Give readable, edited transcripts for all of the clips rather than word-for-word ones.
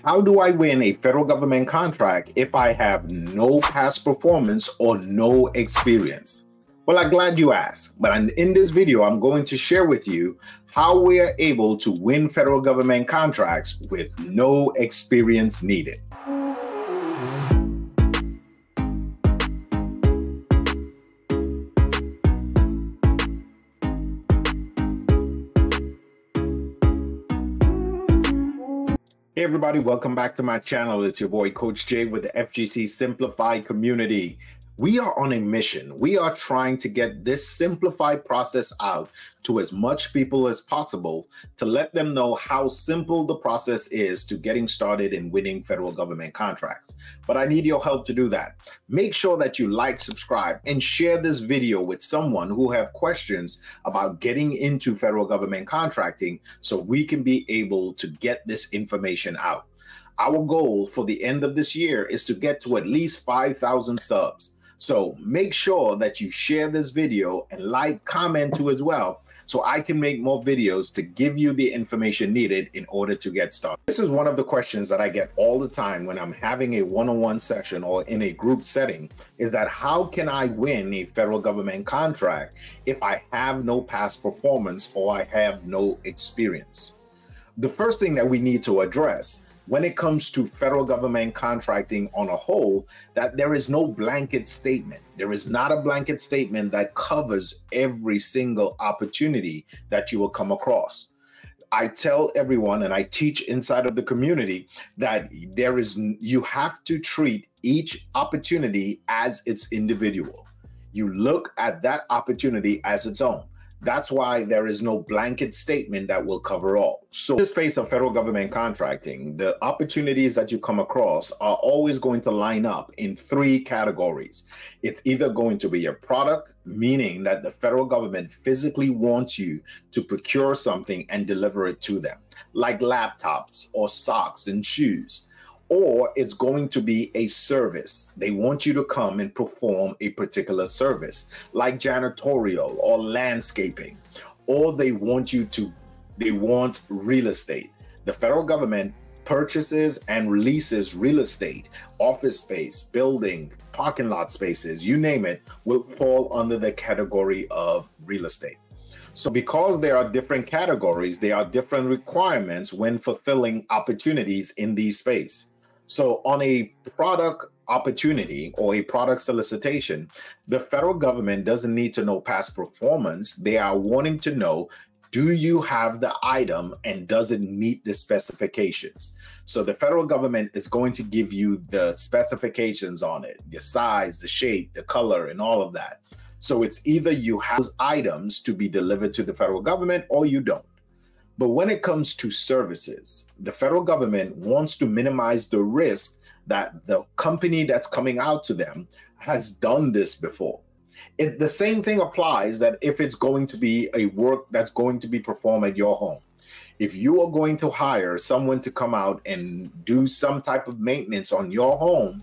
How do I win a federal government contract if I have no past performance or no experience? Well, I'm glad you asked, but in this video, I'm going to share with you how we are able to win federal government contracts with no experience needed. Hey everybody, welcome back to my channel. It's your boy Coach Jay with the FGC Simplified Community. We are on a mission. We are trying to get this simplified process out to as much people as possible to let them know how simple the process is to getting started in winning federal government contracts. But I need your help to do that. Make sure that you like, subscribe, and share this video with someone who have questions about getting into federal government contracting so we can be able to get this information out. Our goal for the end of this year is to get to at least 5,000 subs. So make sure that you share this video and like, comment too as well, so I can make more videos to give you the information needed in order to get started. This is one of the questions that I get all the time when I'm having a one-on-one session or in a group setting, is that how can I win a federal government contract if I have no past performance or I have no experience? The first thing that we need to address when it comes to federal government contracting on a whole, that there is no blanket statement. There is not a blanket statement that covers every single opportunity that you will come across. I tell everyone, and I teach inside of the community, that you have to treat each opportunity as its individual. You look at that opportunity as its own. That's why there is no blanket statement that will cover all. So in the space of federal government contracting, the opportunities that you come across are always going to line up in three categories. It's either going to be a product, meaning that the federal government physically wants you to procure something and deliver it to them, like laptops or socks and shoes. Or it's going to be a service. They want you to come and perform a particular service, like janitorial or landscaping, or they want real estate. The federal government purchases and releases real estate, office space, building, parking lot spaces, you name it, will fall under the category of real estate. So because there are different categories, there are different requirements when fulfilling opportunities in these space. So on a product opportunity or a product solicitation, the federal government doesn't need to know past performance. They are wanting to know, do you have the item and does it meet the specifications? So the federal government is going to give you the specifications on it, the size, the shape, the color, and all of that. So it's either you have items to be delivered to the federal government or you don't. But when it comes to services, the federal government wants to minimize the risk that the company that's coming out to them has done this before. The same thing applies that if it's going to be a work that's going to be performed at your home. If you are going to hire someone to come out and do some type of maintenance on your home,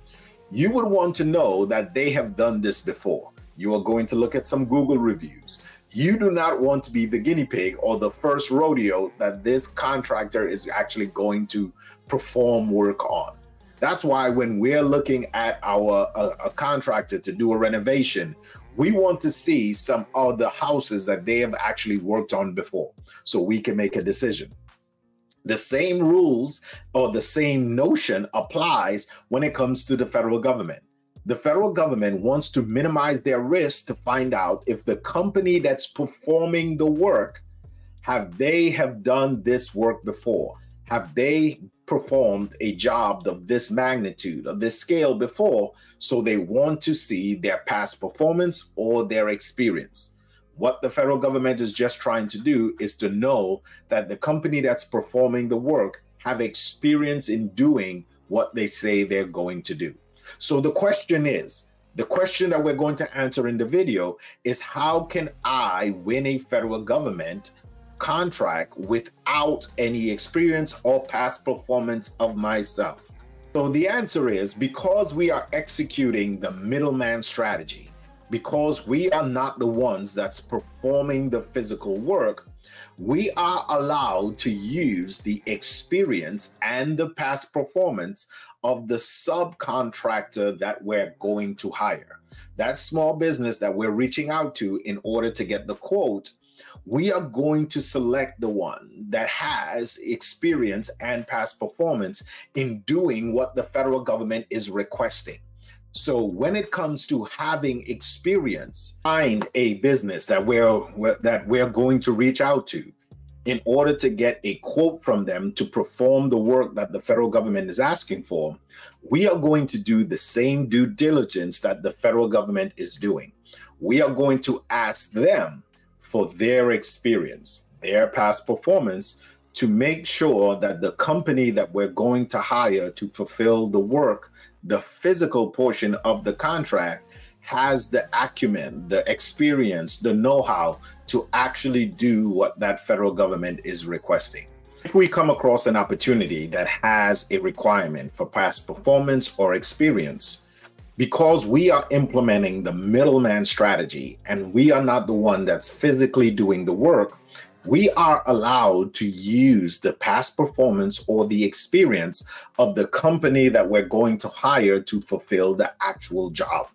you would want to know that they have done this before. You are going to look at some Google reviews. You do not want to be the guinea pig or the first rodeo that this contractor is actually going to perform work on. That's why when we're looking at a contractor to do a renovation, we want to see some of the houses that they have actually worked on before so we can make a decision. The same rules or the same notion applies when it comes to the federal government. The federal government wants to minimize their risk to find out if the company that's performing the work, have done this work before? Have they performed a job of this magnitude, of this scale before? So they want to see their past performance or their experience. What the federal government is just trying to do is to know that the company that's performing the work have experience in doing what they say they're going to do. So the question that we're going to answer in the video is, how can I win a federal government contract without any experience or past performance of myself? So the answer is, because we are executing the middleman strategy, because we are not the ones that's performing the physical work, We are allowed to use the experience and the past performance of the subcontractor that we're going to hire. That small business that we're reaching out to in order to get the quote, we are going to select the one that has experience and past performance in doing what the federal government is requesting. So when it comes to having experience, find a business that we're going to reach out to in order to get a quote from them to perform the work that the federal government is asking for. We are going to do the same due diligence that the federal government is doing. We are going to ask them for their experience, their past performance, to make sure that the company that we're going to hire to fulfill the work, the physical portion of the contract, has the acumen, the experience, the know-how to actually do what that federal government is requesting. If we come across an opportunity that has a requirement for past performance or experience, because we are implementing the middleman strategy and we are not the one that's physically doing the work, we are allowed to use the past performance or the experience of the company that we're going to hire to fulfill the actual job.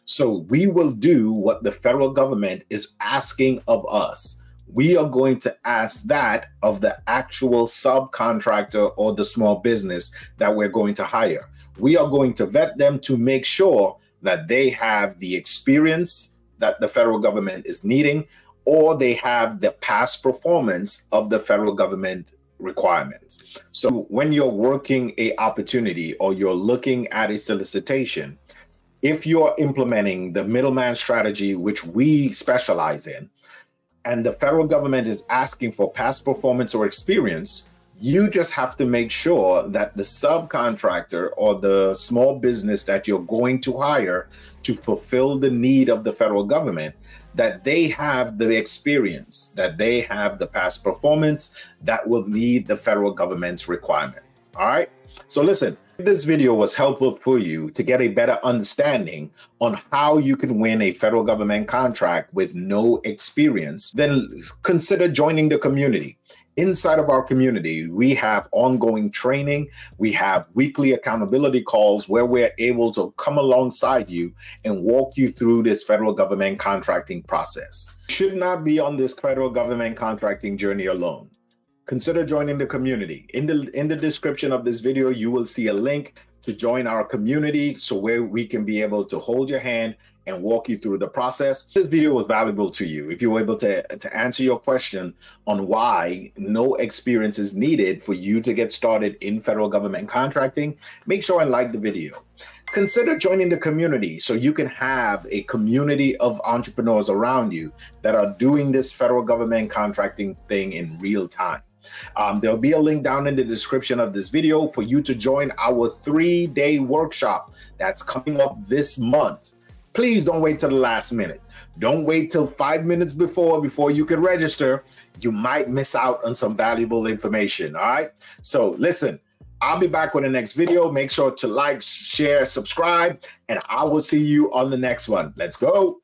So we will do what the federal government is asking of us. We are going to ask that of the actual subcontractor or the small business that we're going to hire. We are going to vet them to make sure that they have the experience that the federal government is needing, or they have the past performance of the federal government requirements. So when you're working a opportunity or you're looking at a solicitation, if you're implementing the middleman strategy, which we specialize in, and the federal government is asking for past performance or experience, you just have to make sure that the subcontractor or the small business that you're going to hire to fulfill the need of the federal government, that they have the experience, that they have the past performance that will meet the federal government's requirement. All right. So listen, if this video was helpful for you to get a better understanding on how you can win a federal government contract with no experience, then consider joining the community. Inside of our community, we have ongoing training. We have weekly accountability calls where we're able to come alongside you and walk you through this federal government contracting process. You should not be on this federal government contracting journey alone. Consider joining the community. In the description of this video, you will see a link to join our community, so where we can be able to hold your hand and walk you through the process. This video was valuable to you. If you were able to answer your question on why no experience is needed for you to get started in federal government contracting, make sure and like the video. Consider joining the community so you can have a community of entrepreneurs around you that are doing this federal government contracting thing in real time. There'll be a link down in the description of this video for you to join our 3-day workshop that's coming up this month. Please don't wait till the last minute. Don't wait till 5 minutes before you can register. You might miss out on some valuable information. All right. So listen, I'll be back with the next video. Make sure to like, share, subscribe, and I will see you on the next one. Let's go.